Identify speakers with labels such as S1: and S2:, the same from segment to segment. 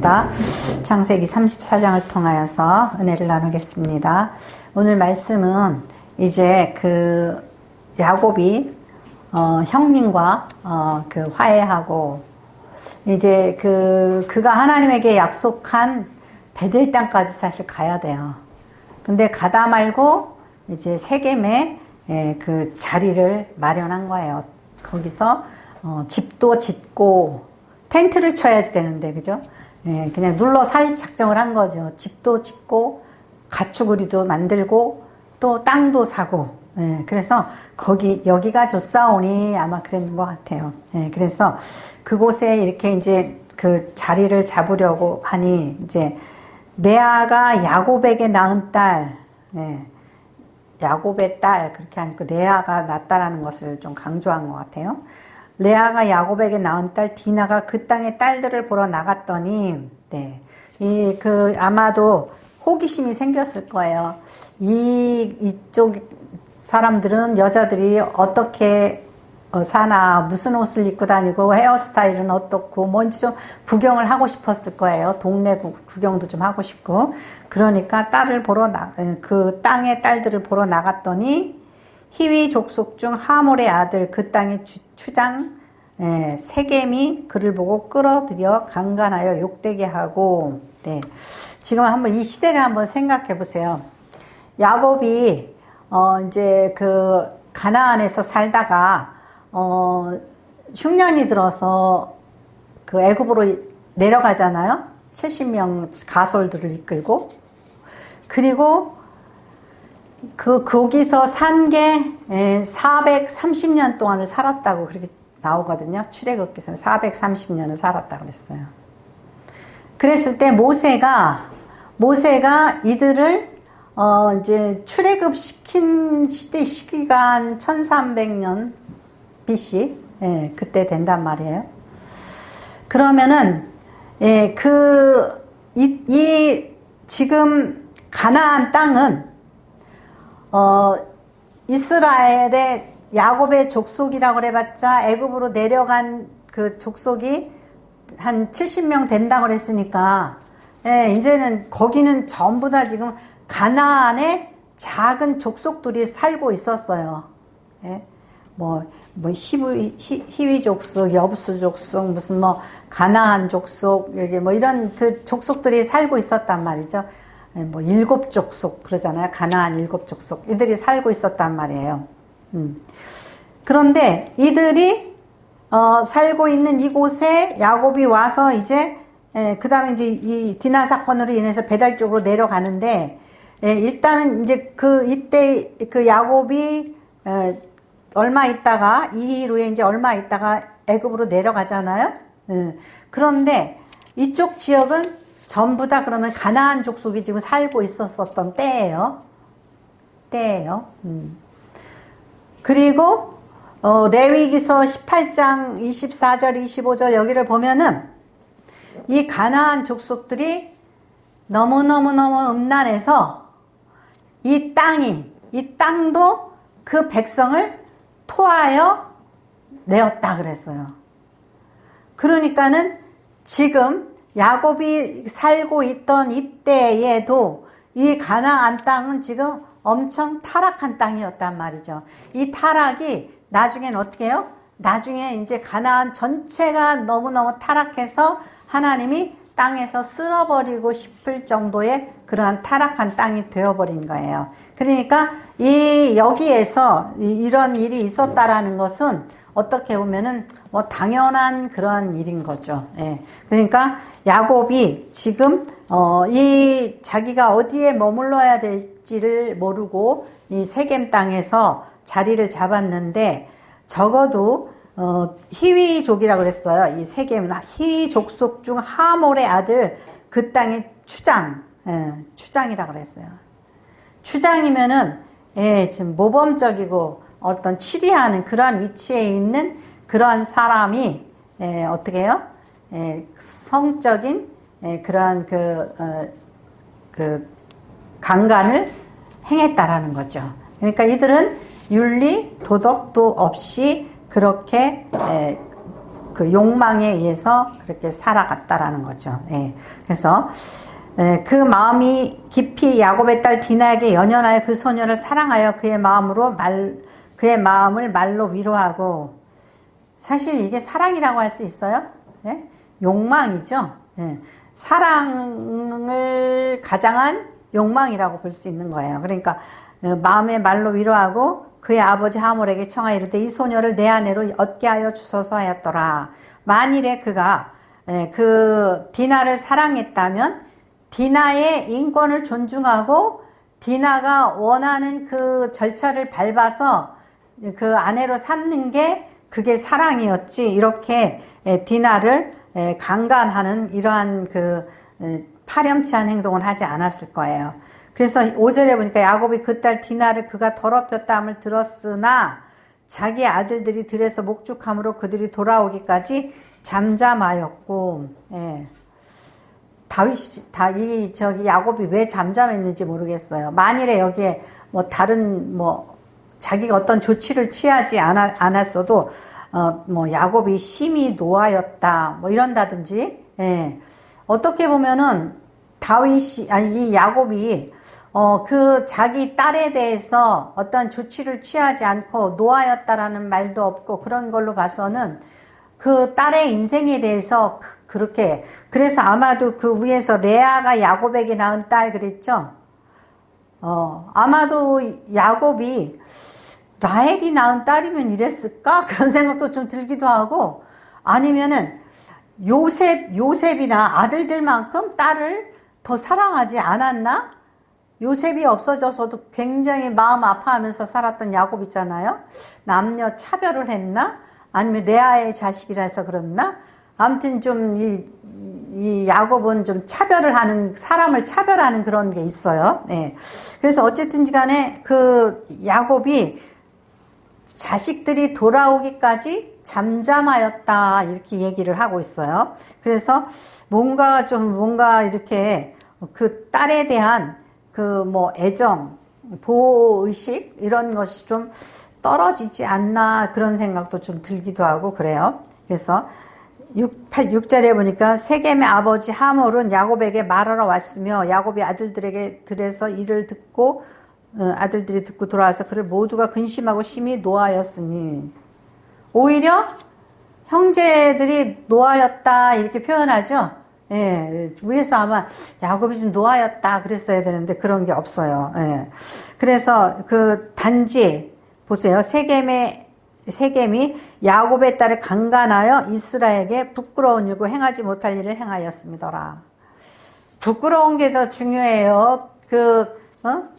S1: 창세기 34장을 통하여서 은혜를 나누겠습니다. 오늘 말씀은 이제 그 야곱이 형님과 그 화해하고 이제 그가 하나님에게 약속한 베델 땅까지 사실 가야 돼요. 근데 가다 말고 이제 세겜에 그 자리를 마련한 거예요. 거기서 집도 짓고 텐트를 쳐야지 되는데, 그죠? 그냥 눌러 살 작정을 한 거죠. 집도 짓고 가축우리도 만들고 또 땅도 사고. 그래서 여기가 좋사오니 아마 그랬는 것 같아요. 그래서 그곳에 이렇게 이제 그 자리를 잡으려고 하니 이제 레아가 야곱에게 낳은 딸, 야곱의 딸, 그렇게 하니까 레아가 낳았다라는 것을 좀 강조한 것 같아요. 레아가 야곱에게 낳은 딸 디나가 그 땅의 딸들을 보러 나갔더니, 아마도 호기심이 생겼을 거예요. 이쪽 사람들은, 여자들이 어떻게 사나, 무슨 옷을 입고 다니고, 헤어스타일은 어떻고, 뭔지 좀 구경을 하고 싶었을 거예요. 동네 구경도 좀 하고 싶고. 그러니까 그 땅의 딸들을 보러 나갔더니, 히위 족속 중 하몰의 아들, 그 땅의 추장, 세겜이 그를 보고 끌어들여 강간하여 욕되게 하고, 지금 한번 이 시대를 한번 생각해 보세요. 야곱이, 이제 가나안에서 살다가, 흉년이 들어서 그 애굽으로 내려가잖아요. 70명 가솔들을 이끌고. 그리고 거기서 산 게 430년 동안을 살았다고 그렇게 나오거든요. 출애굽기서는 430년을 살았다고 그랬어요. 그랬을 때 모세가 이들을 이제 출애굽 시킨 시기간 1300년 BC, 그때 된단 말이에요. 그러면은 지금 가나안 땅은 이스라엘의 야곱의 족속이라고 그래봤자 애굽으로 내려간 그 족속이 한 70명 된다고 그랬으니까, 이제는 거기는 전부 다 지금 가나안의 작은 족속들이 살고 있었어요. 히위 족속, 여부수 족속, 무슨 가나안 족속, 여기 이런 그 족속들이 살고 있었단 말이죠. 7족속 그러잖아요. 가나안 7족속. 이들이 살고 있었단 말이에요. 그런데 이들이 살고 있는 이곳에 야곱이 와서 이제 그 다음에 이제 이 디나 사건으로 인해서 베델 쪽으로 내려가는데, 일단은 이제 이때 야곱이 얼마 있다가 이후에 이제 얼마 있다가 애굽으로 내려가잖아요. 그런데 이쪽 지역은 전부 다 그러면 가나안 족속이 지금 살고 있었던 때예요. 그리고 레위기서 18장 24절 25절 여기를 보면은 이 가나안 족속들이 너무너무 음란해서 이 땅도 그 백성을 토하여 내었다 그랬어요. 그러니까는 지금 야곱이 살고 있던 이때에도 이 가나안 땅은 지금 엄청 타락한 땅이었단 말이죠. 이 타락이 나중엔 어떻게 해요? 나중에 이제 가나안 전체가 너무너무 타락해서 하나님이 땅에서 쓸어버리고 싶을 정도의 그러한 타락한 땅이 되어버린 거예요. 그러니까 여기에서 이런 일이 있었다라는 것은 어떻게 보면은 당연한 그러한 일인 거죠. 그러니까 야곱이 지금 자기가 어디에 머물러야 될지를 모르고 이 세겜 땅에서 자리를 잡았는데, 적어도 히위족이라고 그랬어요. 이 세겜은 히위 족속 중 하몰의 아들, 그 땅의 추장이라고 그랬어요. 추장이면은 지금 모범적이고 어떤 치리하는 그러한 위치에 있는 그러한 사람이 어떻게 해요? 성적인 그러한 강간을 행했다라는 거죠. 그러니까 이들은 윤리, 도덕도 없이 그렇게 그 욕망에 의해서 그렇게 살아갔다라는 거죠. 예. 그래서 그 마음이 깊이 야곱의 딸 디나에게 연연하여 그 소녀를 사랑하여 그의 마음을 말로 위로하고, 사실 이게 사랑이라고 할 수 있어요? 예? 욕망이죠. 예. 사랑을 가장한 욕망이라고 볼 수 있는 거예요. 그러니까 마음의 말로 위로하고 그의 아버지 하몰에게 청하여 이르되 이 소녀를 내 아내로 얻게 하여 주소서 하였더라. 만일에 그가 그 디나를 사랑했다면 디나의 인권을 존중하고 디나가 원하는 그 절차를 밟아서 그 아내로 삼는 게 그게 사랑이었지, 이렇게 디나를 강간하는 이러한 그 파렴치한 행동을 하지 않았을 거예요. 그래서 5절에 보니까 야곱이 그 딸 디나를 그가 더럽혔다 함을 들었으나 자기 아들들이 들에서 목축함으로 그들이 돌아오기까지 잠잠하였고, 예. 야곱이 왜 잠잠했는지 모르겠어요. 만일에 여기에 뭐 다른 자기가 어떤 조치를 취하지 않았어도 야곱이 심히 노하였다 이런다든지, 예. 어떻게 보면은 이 야곱이 그 자기 딸에 대해서 어떤 조치를 취하지 않고 노하였다라는 말도 없고, 그런 걸로 봐서는 그 딸의 인생에 대해서 그렇게, 그래서 아마도 그 위에서 레아가 야곱에게 낳은 딸 그랬죠. 아마도 야곱이 라헬이 낳은 딸이면 이랬을까? 그런 생각도 좀 들기도 하고, 아니면은 요셉이나 아들들만큼 딸을 더 사랑하지 않았나? 요셉이 없어져서도 굉장히 마음 아파하면서 살았던 야곱 있잖아요. 남녀 차별을 했나? 아니면 레아의 자식이라서 그렇나? 아무튼 좀 이 야곱은 좀 사람을 차별하는 그런 게 있어요. 네. 그래서 어쨌든지 간에 그 야곱이 자식들이 돌아오기까지 잠잠하였다, 이렇게 얘기를 하고 있어요. 그래서 뭔가 이렇게 그 딸에 대한 애정, 보호의식, 이런 것이 좀 떨어지지 않나, 그런 생각도 좀 들기도 하고 그래요. 그래서 6절에 보니까 세겜의 아버지 하몰은 야곱에게 말하러 왔으며 야곱이 아들들에게 들에서 이를 듣고 아들들이 듣고 돌아와서 그를 모두가 근심하고 심히 노하였으니, 오히려 형제들이 노하였다 이렇게 표현하죠. 예, 위에서 아마 야곱이 좀 노하였다 그랬어야 되는데 그런 게 없어요. 예. 그래서 단지 보세요. 세겜이 야곱의 딸을 강간하여 이스라엘에게 부끄러운 일고 행하지 못할 일을 행하였습니다라. 부끄러운 게 더 중요해요.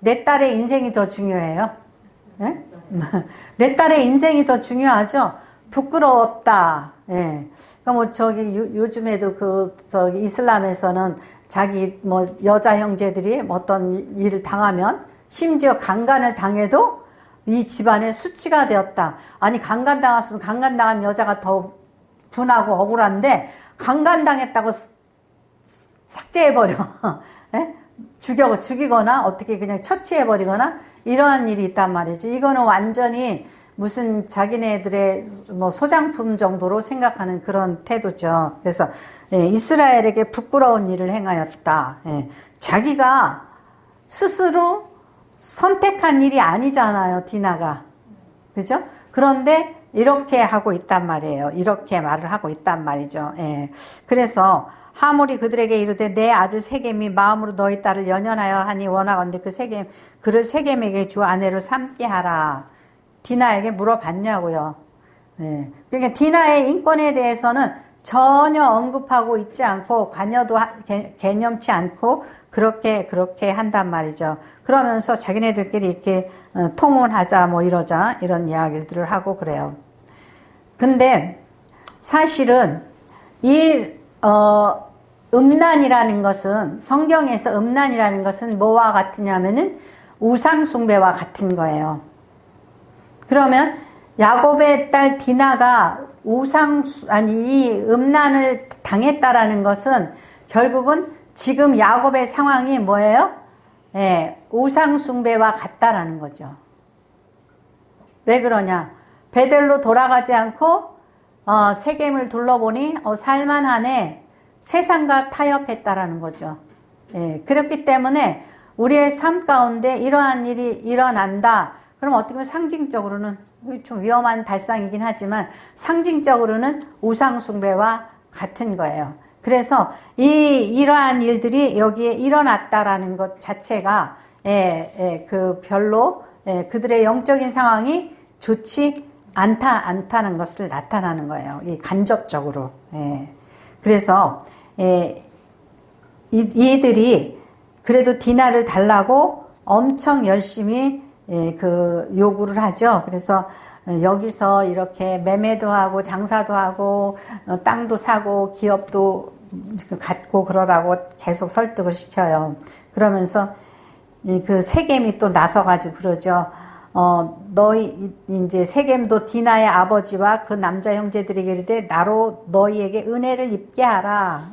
S1: 내 딸의 인생이 더 중요해요. 예? 내 딸의 인생이 더 중요하죠. 부끄러웠다. 예. 그러니까 요즘에도 이슬람에서는 자기 여자 형제들이 어떤 일을 당하면, 심지어 강간을 당해도 이 집안의 수치가 되었다. 아니, 강간당했으면 강간당한 여자가 더 분하고 억울한데, 강간당했다고 삭제해버려. 예? 죽이거나 어떻게 그냥 처치해버리거나 이러한 일이 있단 말이죠. 이거는 완전히 무슨 자기네들의 소장품 정도로 생각하는 그런 태도죠. 그래서 이스라엘에게 부끄러운 일을 행하였다. 자기가 스스로 선택한 일이 아니잖아요, 디나가. 그죠? 그런데 이렇게 하고 있단 말이에요. 이렇게 말을 하고 있단 말이죠. 그래서 하몰이 그들에게 이르되 내 아들 세겜이 마음으로 너희 딸을 연연하여 하니 원하건대 그를 세겜에게 주 아내로 삼게 하라. 디나에게 물어봤냐고요. 그러니까 디나의 인권에 대해서는 전혀 언급하고 있지 않고 관여도 개념치 않고 그렇게 한단 말이죠. 그러면서 자기네들끼리 이렇게 통혼하자 이러자 이런 이야기들을 하고 그래요. 근데 사실은 이 음란이라는 것은, 성경에서 음란이라는 것은 뭐와 같으냐면은 우상숭배와 같은 거예요. 그러면 야곱의 딸 디나가 이 음란을 당했다라는 것은 결국은 지금 야곱의 상황이 뭐예요? 우상숭배와 같다라는 거죠. 왜 그러냐? 베델로 돌아가지 않고 세겜을 둘러보니 살만하네. 세상과 타협했다라는 거죠. 예, 그렇기 때문에 우리의 삶 가운데 이러한 일이 일어난다. 그럼 어떻게 보면 상징적으로는 좀 위험한 발상이긴 하지만 상징적으로는 우상 숭배와 같은 거예요. 그래서 이러한 일들이 여기에 일어났다라는 것 자체가 그 별로 그들의 영적인 상황이 좋지 않다는 것을 나타나는 거예요. 이 간접적으로. 그래서 이들이 그래도 디나를 달라고 엄청 열심히 그 요구를 하죠. 그래서 여기서 이렇게 매매도 하고 장사도 하고 땅도 사고 기업도 갖고 그러라고 계속 설득을 시켜요. 그러면서 그 세겜이 또 나서가지고 그러죠. 너희 이제 세겜도 디나의 아버지와 그 남자 형제들에게 이르되 나로 너희에게 은혜를 입게 하라.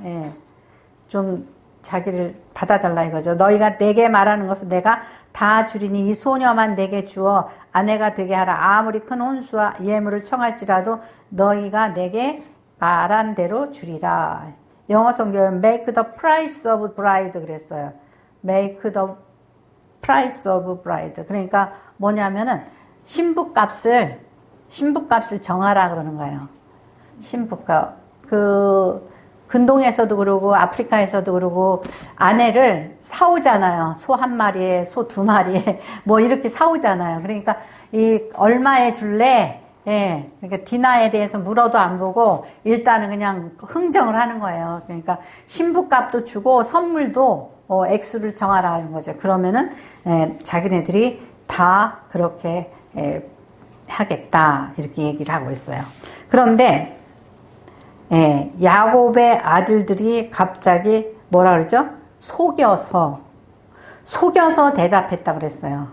S1: 좀 자기를 받아달라 이거죠. 너희가 내게 말하는 것을 내가 다 주리니 이 소녀만 내게 주어 아내가 되게 하라. 아무리 큰 혼수와 예물을 청할지라도 너희가 내게 말한 대로 주리라. 영어 성경은 make the price of bride 그랬어요. make the price of bride. 그러니까 뭐냐면은 신부값을 정하라 그러는 거예요. 신부값. 근동에서도 그러고 아프리카에서도 그러고 아내를 사오잖아요. 소 한 마리에 소 두 마리에 뭐 이렇게 사오잖아요. 그러니까 이 얼마에 줄래? 그러니까 디나에 대해서 물어도 안 보고 일단은 그냥 흥정을 하는 거예요. 그러니까 신부값도 주고 선물도 액수를 정하라는 거죠. 그러면은 자기네들이 다 그렇게 하겠다 이렇게 얘기를 하고 있어요. 그런데 야곱의 아들들이 갑자기 뭐라 그러죠? 속여서 대답했다 그랬어요.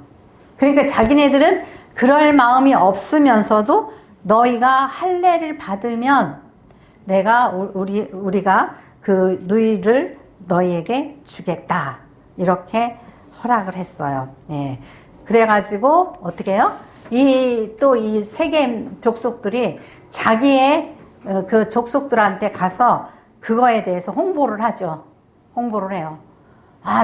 S1: 그러니까 자기네들은 그럴 마음이 없으면서도 너희가 할례를 받으면 내가 우리가 그 누이를 너희에게 주겠다 이렇게 허락을 했어요. 그래가지고 어떻게 해요? 이 세겜 족속들이 자기의 그 족속들한테 가서 그거에 대해서 홍보를 하죠. 홍보를 해요.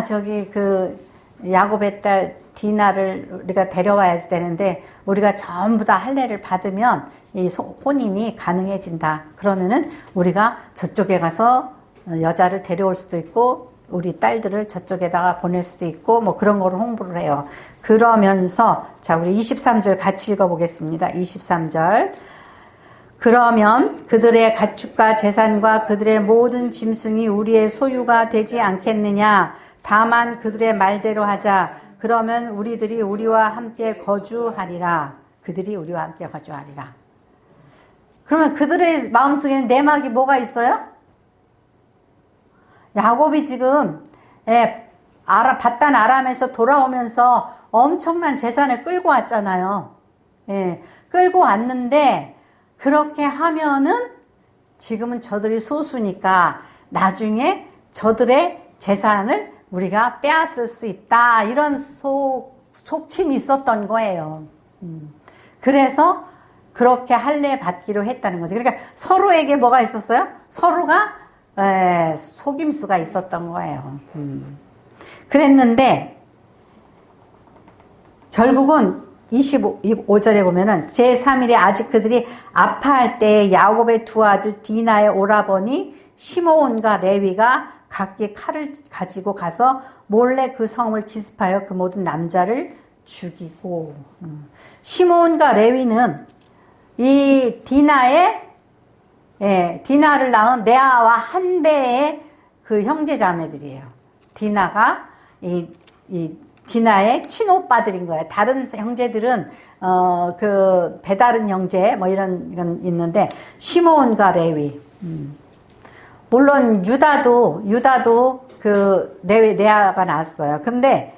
S1: 저기 그 야곱의 딸 디나를 우리가 데려와야 되는데 우리가 전부 다 할례를 받으면 이 혼인이 가능해진다. 그러면은 우리가 저쪽에 가서 여자를 데려올 수도 있고 우리 딸들을 저쪽에다가 보낼 수도 있고 뭐 그런 거를 홍보를 해요. 그러면서 자 우리 23절 같이 읽어보겠습니다. 23절 그러면 그들의 가축과 재산과 그들의 모든 짐승이 우리의 소유가 되지 않겠느냐. 다만 그들의 말대로 하자. 그러면 우리들이 우리와 함께 거주하리라. 그들이 우리와 함께 거주하리라. 그러면 그들의 마음속에는 내막이 뭐가 있어요? 야곱이 지금 바단 아람에서 돌아오면서 엄청난 재산을 끌고 왔잖아요. 끌고 왔는데 그렇게 하면은 지금은 저들이 소수니까 나중에 저들의 재산을 우리가 빼앗을 수 있다. 이런 속침이 있었던 거예요. 그래서 그렇게 할례 받기로 했다는 거죠. 그러니까 서로에게 뭐가 있었어요? 서로가 속임수가 있었던 거예요. 그랬는데 결국은 25절에 보면은 제3일에 아직 그들이 아파할 때 야곱의 두 아들 디나의 오라버니 시므온과 레위가 각기 칼을 가지고 가서 몰래 그 성을 기습하여 그 모든 남자를 죽이고 시므온과 레위는 이 디나를 낳은 레아와 한 배의 그 형제 자매들이에요. 디나가 이 디나의 친오빠들인 거예요. 다른 형제들은 그 배다른 형제 뭐 이런 있는데 시므온과 레위. 물론 유다도 그 레아가 낳았어요. 근데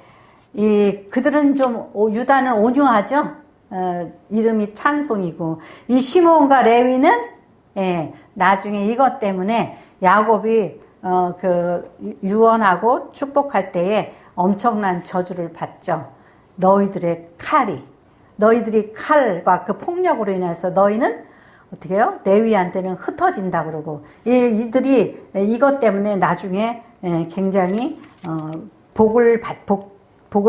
S1: 그들은 좀 유다는 온유하죠. 이름이 찬송이고 이 시므온과 레위는 나중에 이것 때문에 야곱이 그 유언하고 축복할 때에 엄청난 저주를 받죠. 너희들이 칼과 그 폭력으로 인해서 너희는 어떻게 해요? 레위한테는 흩어진다 그러고, 이들이 이것 때문에 나중에 굉장히 복을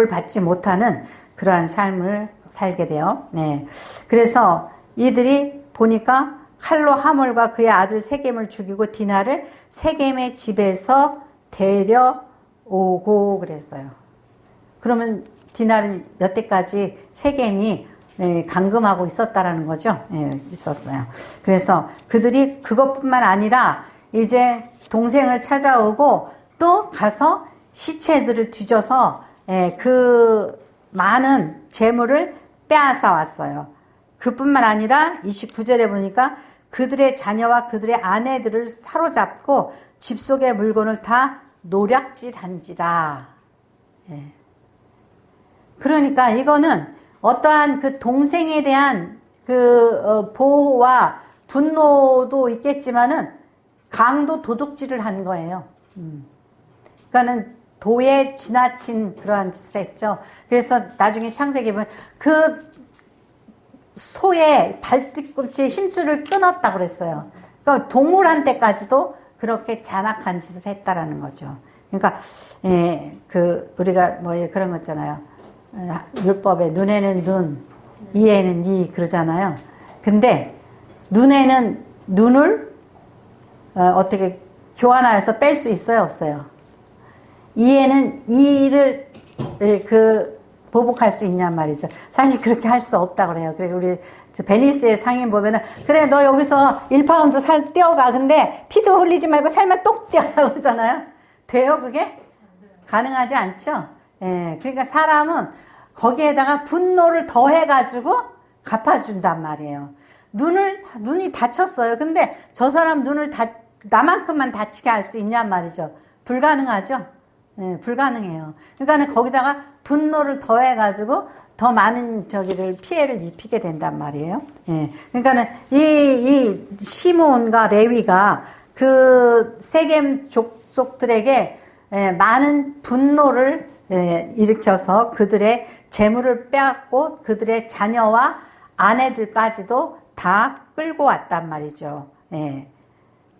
S1: 받지 못하는 그러한 삶을 살게 돼요. 네. 그래서 이들이 보니까 칼로 하몰과 그의 아들 세겜을 죽이고 디나를 세겜의 집에서 데려오고 그랬어요. 그러면 디나를 여태까지 세겜이 감금하고 있었다라는 거죠. 있었어요. 그래서 그들이 그것뿐만 아니라 이제 동생을 찾아오고 또 가서 시체들을 뒤져서 그 많은 재물을 빼앗아 왔어요. 그뿐만 아니라 29절에 보니까 그들의 자녀와 그들의 아내들을 사로잡고 집 속의 물건을 다 노략질한지라. 그러니까 이거는 어떠한 그 동생에 대한 그 보호와 분노도 있겠지만은 강도 도둑질을 한 거예요. 그러니까는 도에 지나친 그러한 짓을 했죠. 그래서 나중에 창세기 보면 그 소의 발뒤꿈치에 힘줄을 끊었다고 그랬어요. 그러니까 동물한테까지도 그렇게 잔악한 짓을 했다라는 거죠. 그러니까 그 우리가 뭐 그런 거 있잖아요. 율법에 눈에는 눈, 이에는 이 그러잖아요. 근데 눈에는 눈을 어떻게 교환하여서 뺄 수 있어요, 없어요? 이에는 이를 보복할 수 있냔 말이죠. 사실 그렇게 할 수 없다 그래요. 그래 우리 베니스의 상인 보면은 그래 너 여기서 1파운드 살 떼어가. 근데 피도 흘리지 말고 살만 똑 떼어라고 그러잖아요. 돼요 그게? 가능하지 않죠. 그러니까 사람은 거기에다가 분노를 더해가지고 갚아준단 말이에요. 눈이 다쳤어요. 근데 저 사람 눈을 나만큼만 다치게 할 수 있냔 말이죠. 불가능하죠. 불가능해요. 그러니까 거기다가 분노를 더해가지고 더 많은 피해를 입히게 된단 말이에요. 그러니까는 이 시므온과 레위가 그 세겜 족속들에게 많은 분노를 일으켜서 그들의 재물을 빼앗고 그들의 자녀와 아내들까지도 다 끌고 왔단 말이죠.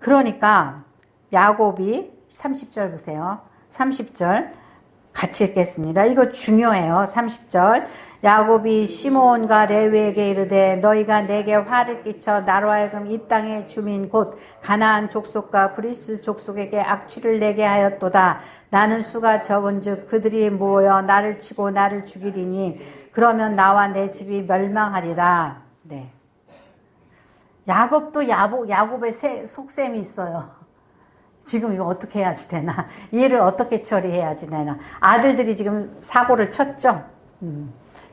S1: 그러니까 야곱이 30절 보세요. 30절 같이 읽겠습니다. 이거 중요해요. 30절 야곱이 시므온과 레위에게 이르되 너희가 내게 화를 끼쳐 나로 하여금 이 땅의 주민 곧 가나안 족속과 브리스 족속에게 악취를 내게 하였도다. 나는 수가 적은즉 그들이 모여 나를 치고 나를 죽이리니 그러면 나와 내 집이 멸망하리라. 네. 야곱도 야곱의 속셈이 있어요. 지금 이거 어떻게 해야지 되나? 얘를 어떻게 처리해야지 되나? 아들들이 지금 사고를 쳤죠.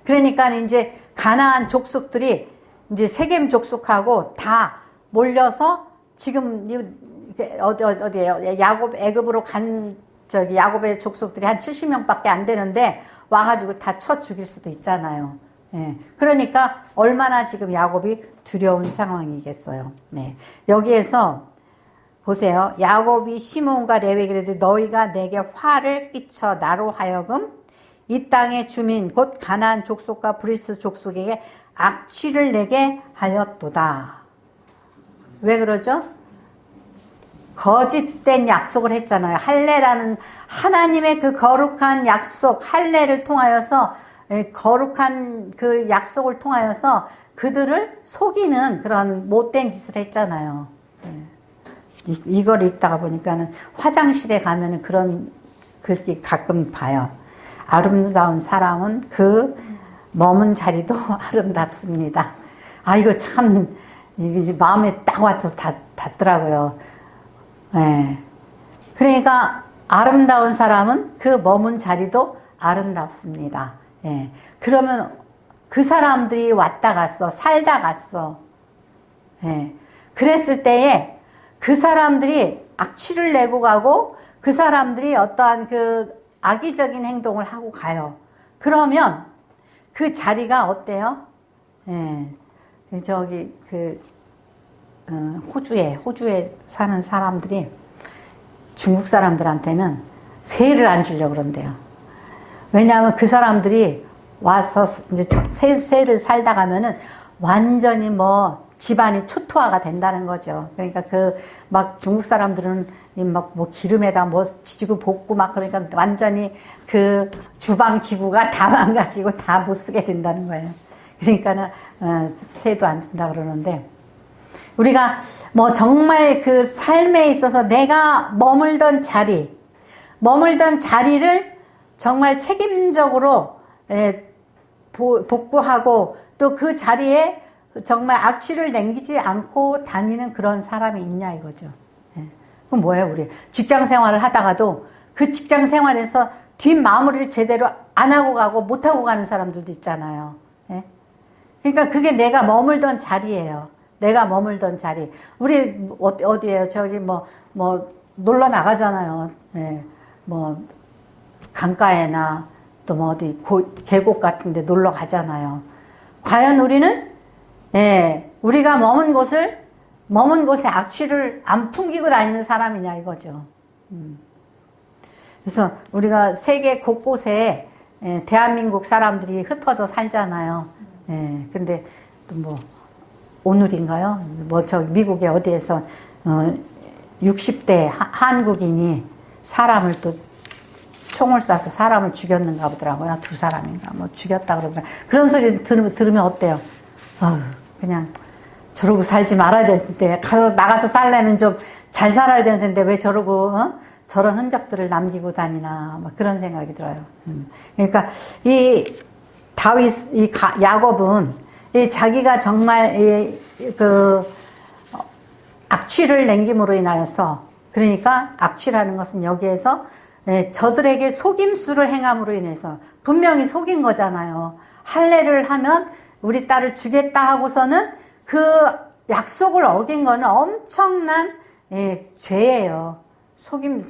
S1: 그러니까 이제 가나안 족속들이 이제 세겜 족속하고 다 몰려서 지금 어디에요? 애굽으로 간 야곱의 족속들이 한 70명밖에 안 되는데 와가지고 다 쳐 죽일 수도 있잖아요. 그러니까 얼마나 지금 야곱이 두려운 상황이겠어요. 여기에서 보세요. 야곱이 시므온과 레위에게 이르되 너희가 내게 화를 끼쳐 나로 하여금 이 땅의 주민 곧 가나안 족속과 브리스 족속에게 악취를 내게 하였도다. 왜 그러죠? 거짓된 약속을 했잖아요. 할례라는 하나님의 그 거룩한 약속, 할례를 통하여서 거룩한 그 약속을 통하여서 그들을 속이는 그런 못된 짓을 했잖아요. 이걸 읽다가 보니까는 화장실에 가면은 그런 글귀 가끔 봐요. 아름다운 사람은 그 머문 자리도 아름답습니다. 아, 이거 참, 이게 마음에 딱 와서 닿더라고요. 그러니까 아름다운 사람은 그 머문 자리도 아름답습니다. 그러면 그 사람들이 왔다 갔어, 살다 갔어. 그랬을 때에 그 사람들이 악취를 내고 가고 그 사람들이 어떠한 그 악의적인 행동을 하고 가요. 그러면 그 자리가 어때요? 저기 호주에 사는 사람들이 중국 사람들한테는 세를 안 주려고 그런대요. 왜냐하면 그 사람들이 와서 이제 세를 살다 가면은 완전히 뭐 집안이 초토화가 된다는 거죠. 그러니까 그 막 중국 사람들은 막 뭐 기름에다 뭐 지지고 볶고 막 그러니까 완전히 그 주방 기구가 다 망가지고 다 못 쓰게 된다는 거예요. 그러니까는 새도 안 준다 그러는데, 우리가 뭐 정말 그 삶에 있어서 내가 머물던 자리를 정말 책임적으로 복구하고 또 그 자리에 정말 악취를 남기지 않고 다니는 그런 사람이 있냐 이거죠. 그럼 뭐예요? 우리 직장 생활을 하다가도 그 직장 생활에서 뒷마무리를 제대로 안 하고 가고 못 하고 가는 사람들도 있잖아요. 그러니까 그게 내가 머물던 자리예요. 내가 머물던 자리. 우리 어디에요? 저기 뭐 놀러 나가잖아요. 뭐 강가에나 또 뭐 어디 계곡 같은 데 놀러 가잖아요. 과연 우리는 우리가 머문 곳에 악취를 안 풍기고 다니는 사람이냐 이거죠. 그래서 우리가 세계 곳곳에 대한민국 사람들이 흩어져 살잖아요. 근데 또 뭐 오늘인가요? 뭐 저 미국의 어디에서 60대 한국인이 사람을 또 총을 쏴서 사람을 죽였는가 보더라고요. 2사람인가 뭐 죽였다 그러더라고요. 그런 소리 들으면 어때요? 그냥 저러고 살지 말아야 될 텐데, 나가서 살려면 좀 잘 살아야 될 텐데 왜 저러고 저런 흔적들을 남기고 다니나 막 그런 생각이 들어요. 그러니까 이 야곱은 자기가 정말 그 악취를 남김으로 인하여서, 그러니까 악취라는 것은 여기에서 저들에게 속임수를 행함으로 인해서 분명히 속인 거잖아요. 할례를 하면 우리 딸을 주겠다 하고서는 그 약속을 어긴 거는 엄청난 죄예요.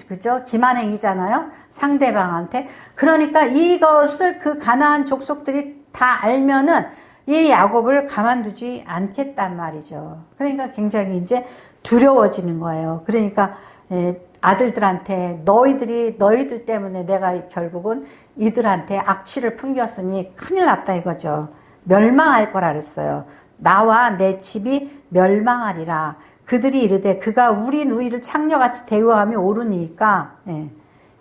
S1: 그죠? 기만행위잖아요. 상대방한테. 그러니까 이것을 그 가나안 족속들이 다 알면은 이 야곱을 가만두지 않겠단 말이죠. 그러니까 굉장히 이제 두려워지는 거예요. 그러니까 아들들한테 너희들 때문에 내가 결국은 이들한테 악취를 풍겼으니 큰일 났다 이거죠. 멸망할 거라 그랬어요. 나와 내 집이 멸망하리라. 그들이 이르되 그가 우리 누이를 창녀같이 대우함이 옳으니까.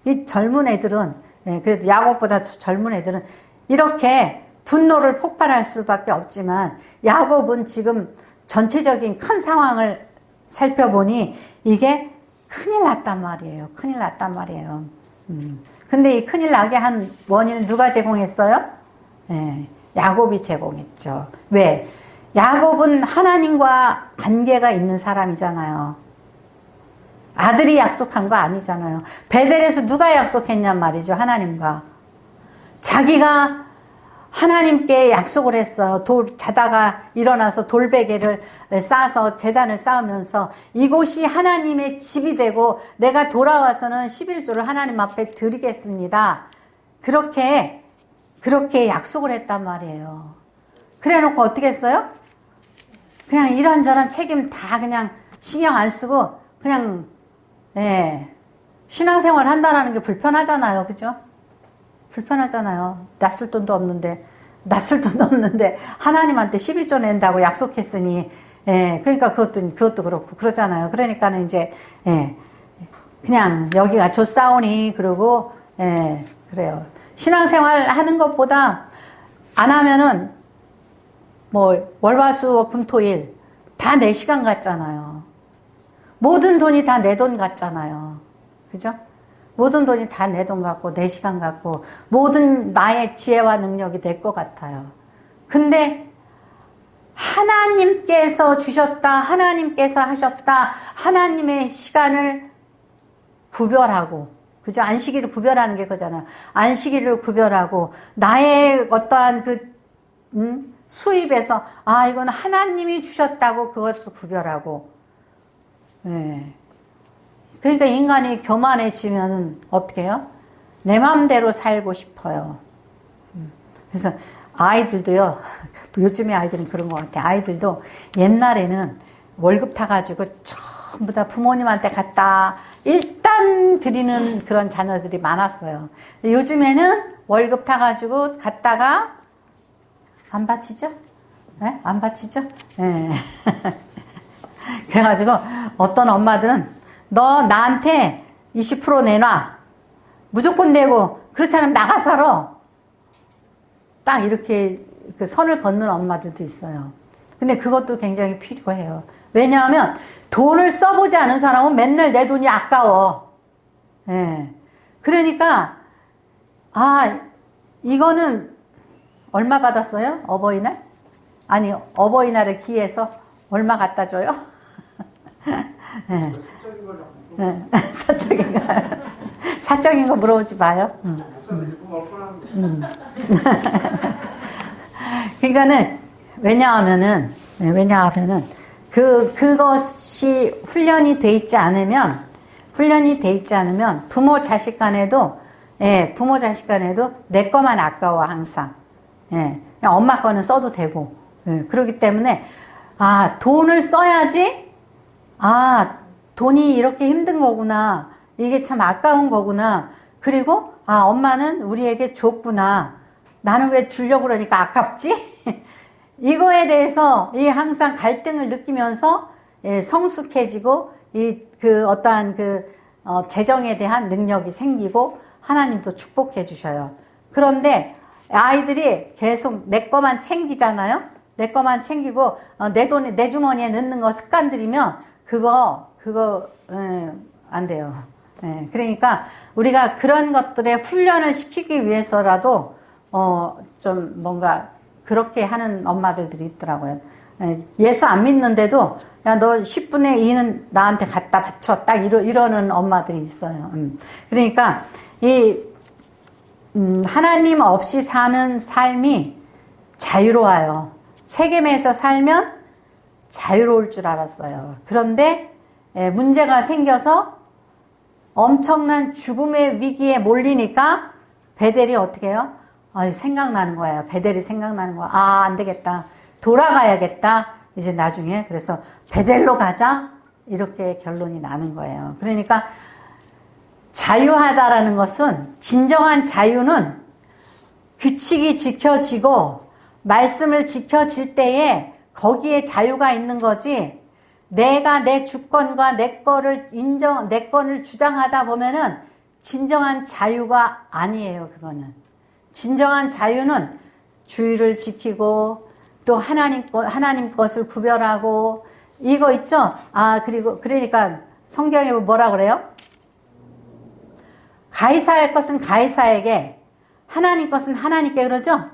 S1: 이 젊은 애들은, 그래도 야곱보다 젊은 애들은 이렇게 분노를 폭발할 수밖에 없지만, 야곱은 지금 전체적인 큰 상황을 살펴보니 이게 큰일 났단 말이에요. 큰일 났단 말이에요. 근데 이 큰일 나게 한 원인은 누가 제공했어요? 야곱이 제공했죠. 왜? 야곱은 하나님과 관계가 있는 사람이잖아요. 아들이 약속한 거 아니잖아요. 베델에서 누가 약속했냔 말이죠. 하나님과. 자기가 하나님께 약속을 했어요. 자다가 일어나서 돌베개를 쌓아서 제단을 쌓으면서 이곳이 하나님의 집이 되고 내가 돌아와서는 11조를 하나님 앞에 드리겠습니다. 그렇게 약속을 했단 말이에요. 그래 놓고 어떻게 했어요? 그냥 이런저런 책임 다 그냥 신경 안 쓰고 그냥 신앙생활 한다는 게 불편하잖아요. 그죠? 불편하잖아요. 낯설 돈도 없는데 하나님한테 11조 낸다고 약속했으니, 그러니까 그것도 그렇고 그러잖아요. 그러니까는 이제 그냥 여기가 좋사오니 그러고 그래요. 신앙생활 하는 것보다 안 하면은 뭐 월화수목 금토일 다 내 시간 같잖아요. 모든 돈이 다 내 돈 같잖아요. 그죠? 모든 돈이 다 내 돈 같고 내 시간 같고 모든 나의 지혜와 능력이 내 것 같아요. 근데 하나님께서 주셨다, 하나님께서 하셨다, 하나님의 시간을 구별하고, 그죠? 안식일을 구별하는 게 그거잖아요. 안식일을 구별하고 나의 어떠한 수입에서 이건 하나님이 주셨다고 그것을 구별하고. 그러니까 인간이 교만해지면 어떻게 해요? 내 마음대로 살고 싶어요. 그래서 아이들도요, 요즘의 아이들은 그런 것 같아요. 아이들도 옛날에는 월급 타가지고 전부 다 부모님한테 갖다 일단 드리는 그런 자녀들이 많았어요. 요즘에는 월급 타가지고 갖다가 안 바치죠? 예? 안 바치죠? 예. 그래가지고 어떤 엄마들은 너 나한테 20% 내놔. 무조건 내고 그렇지 않으면 나가 살아. 딱 이렇게 그 선을 걷는 엄마들도 있어요. 근데 그것도 굉장히 필요해요. 왜냐하면 돈을 써보지 않은 사람은 맨날 내 돈이 아까워. 예. 그러니까 이거는 얼마 받았어요? 어버이날? 아니 어버이날을 기해서 얼마 갖다 줘요? 예. 사적인 거 사적인 거 물어보지 마요. 그러니까는 왜냐하면은 그것이 훈련이 돼 있지 않으면 부모 자식 간에도 내 거만 아까워 항상. 예. 그냥 엄마 거는 써도 되고. 예. 그렇기 때문에 돈을 써야지. 돈이 이렇게 힘든 거구나. 이게 참 아까운 거구나. 그리고 엄마는 우리에게 줬구나. 나는 왜 주려고 그러니까 아깝지? 이거에 대해서 항상 갈등을 느끼면서 성숙해지고 어떠한 재정에 대한 능력이 생기고 하나님도 축복해 주셔요. 그런데 아이들이 계속 내 거만 챙기잖아요. 내 거만 챙기고 내 돈에 내 주머니에 넣는 거 습관 들이면 그거 안 돼요. 그러니까 우리가 그런 것들에 훈련을 시키기 위해서라도 좀 뭔가 그렇게 하는 엄마들이 있더라고요. 예수 안 믿는데도 야 너 10분의 2는 나한테 갖다 바쳐 딱 이러는 엄마들이 있어요. 그러니까 하나님 없이 사는 삶이 자유로워요. 세겜에서 살면 자유로울 줄 알았어요. 그런데 문제가 생겨서 엄청난 죽음의 위기에 몰리니까 베델이 어떻게 해요? 생각나는 거예요. 베델이 생각나는 거야. 안 되겠다. 돌아가야겠다. 이제 나중에 그래서 베델로 가자. 이렇게 결론이 나는 거예요. 그러니까 자유하다라는 것은 진정한 자유는 규칙이 지켜지고 말씀을 지켜질 때에 거기에 자유가 있는 거지. 내가 내 주권과 내 건을 주장하다 보면은 진정한 자유가 아니에요. 그거는. 진정한 자유는 주의를 지키고 또 하나님 것을 구별하고 이거 있죠? 그러니까 성경에 뭐라 그래요? 가이사의 것은 가이사에게, 하나님 것은 하나님께 그러죠?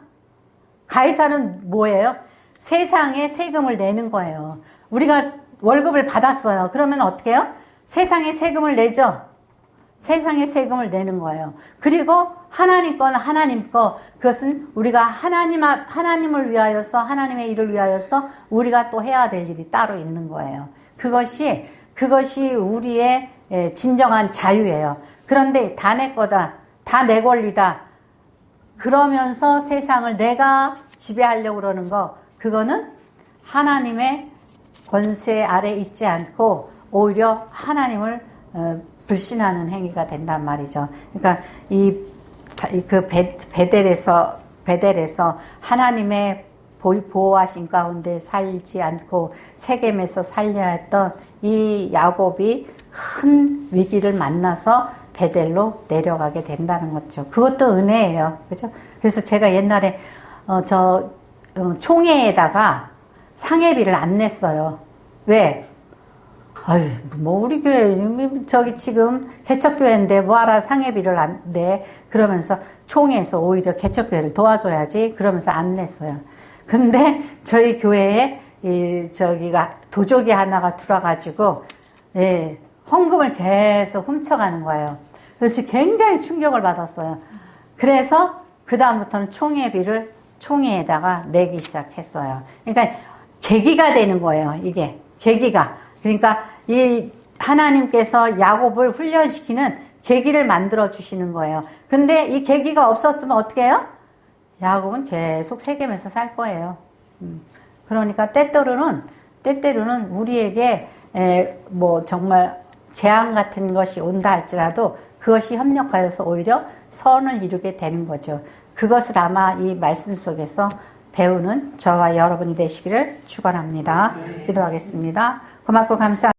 S1: 가이사는 뭐예요? 세상에 세금을 내는 거예요. 우리가 월급을 받았어요. 그러면 어떻게 해요? 세상에 세금을 내죠? 세상에 세금을 내는 거예요. 그리고 하나님 건 하나님 거, 그것은 우리가 하나님을 위하여서, 하나님의 일을 위하여서 우리가 또 해야 될 일이 따로 있는 거예요. 그것이 우리의 진정한 자유예요. 그런데 다 내 거다, 다 내 권리다, 그러면서 세상을 내가 지배하려고 그러는 거, 그거는 하나님의 권세 아래 있지 않고 오히려 하나님을 불신하는 행위가 된단 말이죠. 그러니까 베델에서 하나님의 보호하신 가운데 살지 않고 세겜에서 살려야 했던 이 야곱이 큰 위기를 만나서 베델로 내려가게 된다는 거죠. 그것도 은혜예요. 그죠? 그래서 제가 옛날에 총회에다가 상해비를 안 냈어요. 왜? 우리 교회, 지금 개척교회인데 뭐하라 상해비를 안 내? 그러면서 총회에서 오히려 개척교회를 도와줘야지. 그러면서 안 냈어요. 근데 저희 교회에 도적이 하나가 들어와가지고, 헌금을 계속 훔쳐가는 거예요. 그래서 굉장히 충격을 받았어요. 그래서 그다음부터는 총회비를 총회에다가 내기 시작했어요. 그러니까 계기가 되는 거예요. 이게 계기가. 그러니까 이 하나님께서 야곱을 훈련시키는 계기를 만들어 주시는 거예요. 근데 이 계기가 없었으면 어떻게 해요? 야곱은 계속 세겜에서 살 거예요. 그러니까 때때로는 우리에게 정말 재앙 같은 것이 온다 할지라도 그것이 협력하여서 오히려 선을 이루게 되는 거죠. 그것을 아마 이 말씀 속에서 배우는 저와 여러분이 되시기를 축원합니다. 기도하겠습니다. 고맙고 감사